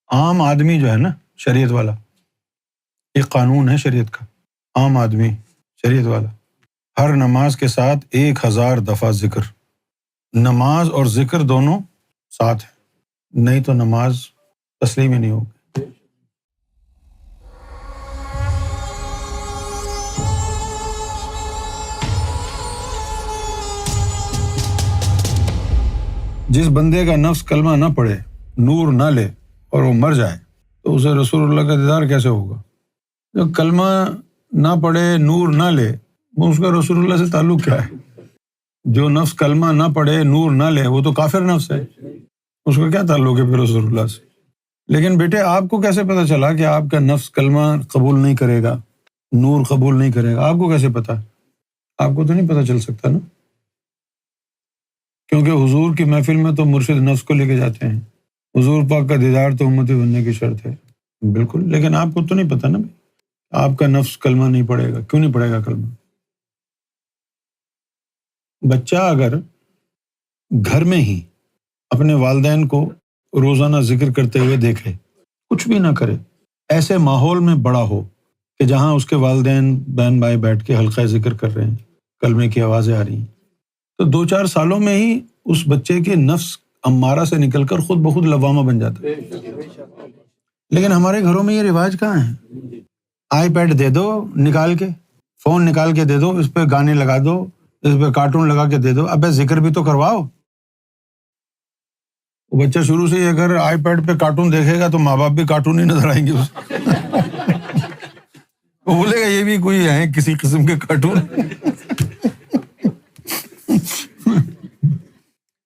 عام آدمی جو ہے نا شریعت والا، یہ قانون ہے شریعت کا، عام آدمی شریعت والا ہر نماز کے ساتھ 1000 دفعہ ذکر، نماز اور ذکر دونوں ساتھ ہیں، نہیں تو نماز تسلیم ہی نہیں ہوگی۔ جس بندے کا نفس کلمہ نہ پڑھے، نور نہ لے اور وہ مر جائے تو اسے رسول اللہ کا دیدار کیسے ہوگا؟ جو کلمہ نہ پڑھے، نور نہ لے، وہ اس کا رسول اللہ سے تعلق کیا ہے؟ جو نفس کلمہ نہ پڑھے، نور نہ لے، وہ تو کافر نفس ہے، اس کا کیا تعلق ہے پھر رسول اللہ سے؟ لیکن بیٹے آپ کو کیسے پتہ چلا کہ آپ کا نفس کلمہ قبول نہیں کرے گا، نور قبول نہیں کرے گا؟ آپ کو کیسے پتہ؟ آپ کو تو نہیں پتہ چل سکتا نا، کیونکہ حضور کی محفل میں تو مرشد نفس کو لے کے جاتے ہیں، حضور پاک کا دیدار تو امتی بننے کی شرط ہے، بالکل، لیکن آپ کو تو نہیں پتہ نا آپ کا نفس کلمہ نہیں پڑھے گا، کیوں نہیں پڑھے گا کلمہ؟ بچہ اگر گھر میں ہی اپنے والدین کو روزانہ ذکر کرتے ہوئے دیکھے، کچھ بھی نہ کرے، ایسے ماحول میں بڑا ہو کہ جہاں اس کے والدین بہن بھائی بیٹھ کے حلقہ ذکر کر رہے ہیں، کلمے کی آوازیں آ رہی ہیں، تو 2-4 سالوں میں ہی اس بچے کے نفس امارہ سے نکل کر خود بخود لوامہ بن جاتا ہے۔ لیکن ہمارے گھروں میں یہ رواج کہاں ہے؟ آئی پیڈ دے دو نکال کے، فون نکال کے دے دو، اس پہ گانے لگا دو، اس پہ کارٹون لگا کے دے دو، ابے ذکر بھی تو کرواؤ۔ وہ بچہ شروع سے ہی اگر آئی پیڈ پہ کارٹون دیکھے گا تو ماں باپ بھی کارٹون ہی نظر آئیں گے اسے، وہ بولے گا یہ بھی کوئی ہے کسی قسم کے کارٹون۔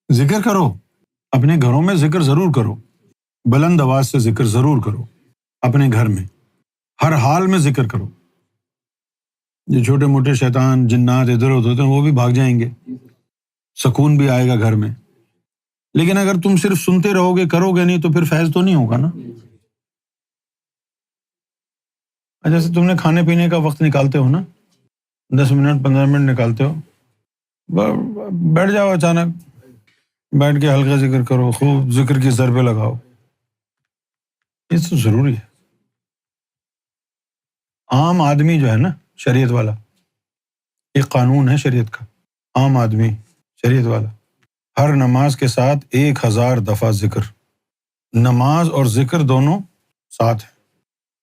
ذکر کرو، اپنے گھروں میں ذکر ضرور کرو، بلند آواز سے ذکر ضرور کرو، اپنے گھر میں ہر حال میں ذکر کرو۔ یہ چھوٹے موٹے شیطان جنات ادھر ادھر ہوتے ہیں وہ بھی بھاگ جائیں گے، سکون بھی آئے گا گھر میں۔ لیکن اگر تم صرف سنتے رہو گے، کرو گے نہیں، تو پھر فیض تو نہیں ہوگا نا۔ جیسے تم نے کھانے پینے کا وقت نکالتے ہو نا، 10 منٹ 15 منٹ نکالتے ہو، بیٹھ جاؤ، اچانک بیٹھ کے ہلکا ذکر کرو، خوب ذکر کی ضربیں لگاؤ، یہ تو ضروری ہے۔ عام آدمی جو ہے نا شریعت والا، یہ قانون ہے شریعت کا، عام آدمی شریعت والا ہر نماز کے ساتھ 1000 دفعہ ذکر، نماز اور ذکر دونوں ساتھ ہیں،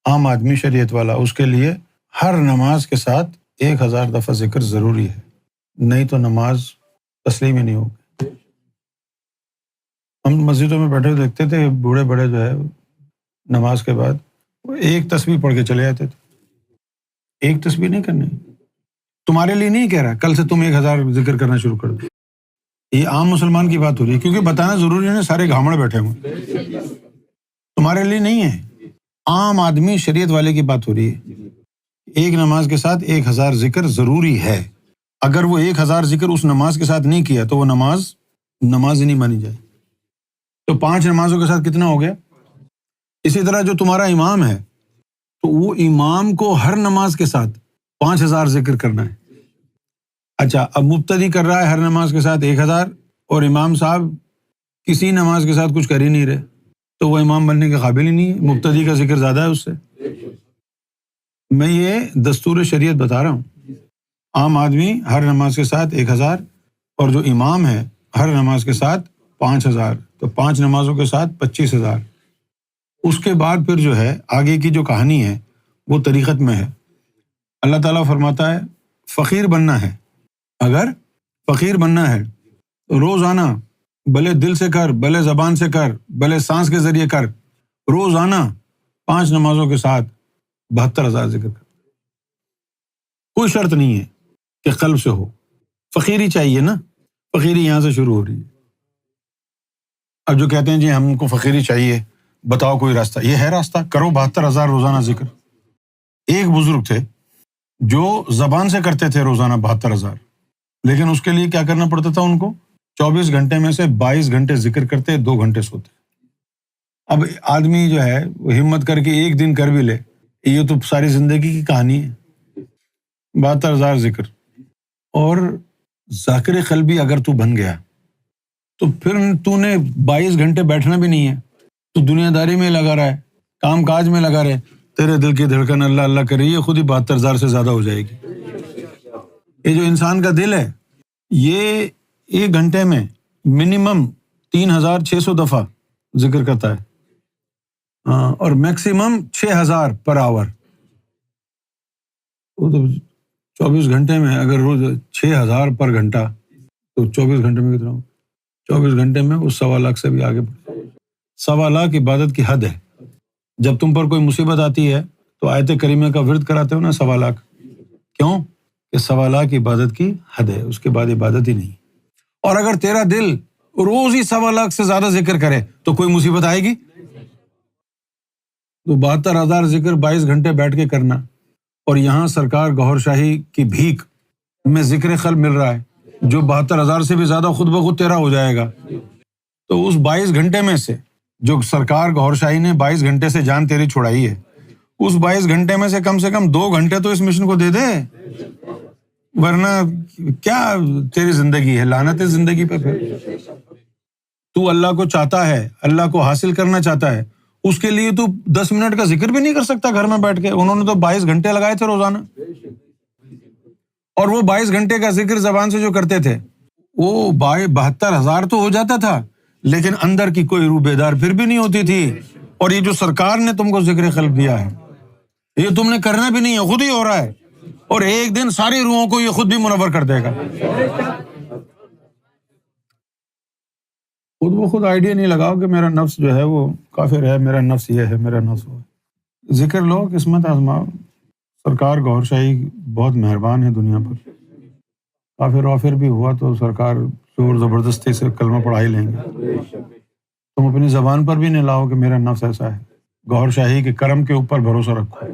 عام آدمی شریعت والا، اس کے لیے ہر نماز کے ساتھ 1000 دفعہ ذکر ضروری ہے، نہیں تو نماز تسلیم ہی نہیں ہوگی۔ ہم مسجدوں میں بیٹھے دیکھتے تھے بوڑھے بڑے جو ہے نماز کے بعد وہ ایک تسبیح پڑھ کے چلے جاتے تھے۔ ایک تسبیح نہیں کرنی، تمہارے لیے نہیں کہہ رہا کل سے تم 1000 ذکر کرنا شروع کر دو، یہ عام مسلمان کی بات ہو رہی ہے، کیونکہ بتانا ضروری نہیں، سارے گھامڑ بیٹھے ہوئے، تمہارے لیے نہیں ہے، عام آدمی شریعت والے کی بات ہو رہی ہے۔ ایک نماز کے ساتھ 1000 ذکر ضروری ہے، اگر وہ 1000 ذکر اس نماز کے ساتھ نہیں کیا تو وہ نماز ہی نہیں مانی جائے۔ تو 5 نمازوں کے ساتھ کتنا ہو گیا؟ اسی طرح جو تمہارا امام ہے تو وہ امام کو ہر نماز کے ساتھ 5000 ذکر کرنا ہے۔ اچھا، اب مبتدی کر رہا ہے ہر نماز کے ساتھ 1000 اور امام صاحب کسی نماز کے ساتھ کچھ کر ہی نہیں رہے، تو وہ امام بننے کے قابل ہی نہیں ہے، مبتدی کا ذکر زیادہ ہے اس سے۔ میں یہ دستور شریعت بتا رہا ہوں، عام آدمی ہر نماز کے ساتھ 1000 اور جو امام ہے ہر نماز کے ساتھ 5000، تو 5 نمازوں کے ساتھ 25000۔ اس کے بعد پھر جو ہے آگے کی جو کہانی ہے وہ طریقت میں ہے۔ اللہ تعالیٰ فرماتا ہے فقیر بننا ہے، اگر فقیر بننا ہے روزانہ، بھلے دل سے کر، بھلے زبان سے کر، بھلے سانس کے ذریعے کر، روزانہ 5 نمازوں کے ساتھ 72000 ذکر کر۔ کوئی شرط نہیں ہے کہ قلب سے ہو، فقیری چاہیے نا، فقیری یہاں سے شروع ہو رہی ہے۔ اب جو کہتے ہیں جی ہم کو فقیری چاہیے، بتاؤ کوئی راستہ، یہ ہے راستہ، کرو 72000 روزانہ ذکر۔ ایک بزرگ تھے جو زبان سے کرتے تھے روزانہ 72000، لیکن اس کے لیے کیا کرنا پڑتا تھا ان کو؟ 24 گھنٹے میں سے 22 گھنٹے ذکر کرتے، 2 گھنٹے سوتے۔ اب آدمی جو ہے وہ ہمت کر کے ایک دن کر بھی لے، یہ تو ساری زندگی کی کہانی ہے، 72000 ذکر۔ اور ذاکر قلبی اگر تو بن گیا تو پھر تو نے 22 گھنٹے بیٹھنا بھی نہیں ہے، تو دنیا داری میں لگا رہا ہے، کام کاج میں لگا رہے، تیرے دل کی دھڑکن اللہ اللہ کر رہی ہے، خود ہی 72,000 سے زیادہ ہو جائے گی۔ یہ جو انسان کا دل ہے، یہ 1 گھنٹے میں منیمم 3,600 دفعہ ذکر کرتا ہے، اور میکسیمم 6,000 پر آور۔ وہ تو 24 گھنٹے میں اگر روز 6,000 پر گھنٹہ، تو 24 گھنٹے میں کتنا ہو؟ 24 گھنٹے میں وہ 1.25 لاکھ سے بھی آگے بڑھتا ہے۔ 1.25 لاکھ عبادت کی حد ہے۔ جب تم پر کوئی مصیبت آتی ہے تو آیت کریمہ کا ورد کراتے ہو نا 1.25 لاکھ، کیوں؟ کہ 1.25 لاکھ عبادت کی حد ہے، اس کے بعد عبادت ہی نہیں۔ اور اگر تیرا دل روز ہی 1.25 لاکھ سے زیادہ ذکر کرے تو کوئی مصیبت آئے گی؟ تو 72,000 ذکر 22 گھنٹے بیٹھ کے کرنا، اور یہاں سرکار گوھر شاہی کی بھیک میں ذکر قلب مل رہا ہے جو 72,000 سے بھی زیادہ خود بخود تیرا ہو جائے گا۔ تو اس 22 گھنٹے میں سے جو سرکار گوھر شاہی نے 22 گھنٹے سے جان تیری چھڑائی ہے، اس 22 گھنٹے میں سے کم 2 گھنٹے تو اس مشن کو دے دے، ورنہ کیا تیری زندگی ہے، لعنت ہے زندگی پہ۔ پھر تو اللہ کو چاہتا ہے، اللہ کو حاصل کرنا چاہتا ہے، اس کے لیے تو 10 منٹ کا ذکر بھی نہیں کر سکتا گھر میں بیٹھ کے۔ انہوں نے تو 22 گھنٹے لگائے تھے روزانہ، اور وہ 22 گھنٹے کا ذکر زبان سے جو کرتے تھے وہ 72,000 تو ہو جاتا تھا، لیکن اندر کی کوئی روح بیدار پھر بھی نہیں ہوتی تھی۔ اور یہ جو سرکار نے تم کو ذکر قلب دیا ہے، یہ تم نے کرنا بھی نہیں ہے، خود ہی ہو رہا ہے، اور ایک دن ساری روحوں کو یہ خود بھی منور کر دے گا۔ خود وہ خود آئیڈیا نہیں لگاؤ کہ میرا نفس جو ہے وہ کافر ہے، میرا نفس یہ ہے، میرا نفس وہ ہے۔ ذکر لو، قسمت آزماؤ۔ سرکار گوھر شاہی بہت مہربان ہے دنیا پر۔ کافر وافر بھی ہوا تو سرکار زور زبردستی سے کلمہ پڑھا ہی لیں گے۔ تم اپنی زبان پر بھی نہیں لاؤ کہ میرا نفس ایسا ہے، گوھر شاہی کے کرم کے اوپر بھروسہ رکھو۔